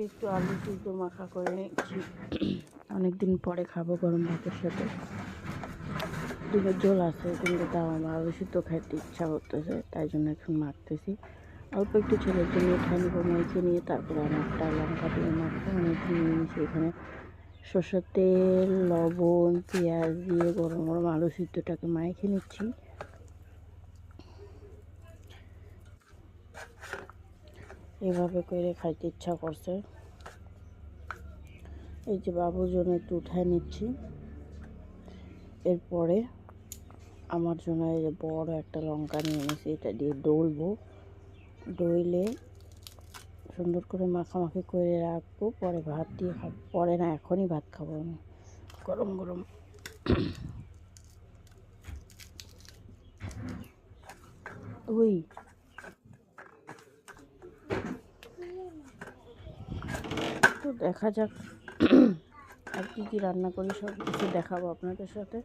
একটু আলু সিদ্ধ মাখা করে নিচ্ছি। অনেকদিন পরে খাবো গরম ভাতের সাথে। ডিমের ঝোল আছে কিন্তু তাও আমার আলু সিদ্ধ খাইতে ইচ্ছা করতেছে, তাই জন্য এখন মাখতেছি। অল্প একটু ছেলের জন্য উঠাই নেবো, মেখে নিয়ে তারপরে আমারটা লঙ্কা দিয়ে মাখবো। অনেকদিন নিয়েছি এখানে সরষের তেল, লবণ, পেঁয়াজ দিয়ে গরম গরম আলু সিদ্ধটাকে মাখে নিচ্ছি। এভাবে করে খাইতে ইচ্ছা করছে। এই যে বাবুর জন্য একটু উঠায় নিচ্ছি। এরপরে আমার জন্য এই যে বড় একটা লঙ্কা নিয়ে নিয়েছি, এটা দিয়ে ডলবো। ডইলে সুন্দর করে মাখামাখি করে রাখবো, পরে ভাত দিয়ে খাবো। পরে না, এখনই ভাত খাবো আমি গরম গরম। ওই তো দেখা যাক আর কি কি রান্না করি, সব কিছু দেখাবো আপনাদের সাথে।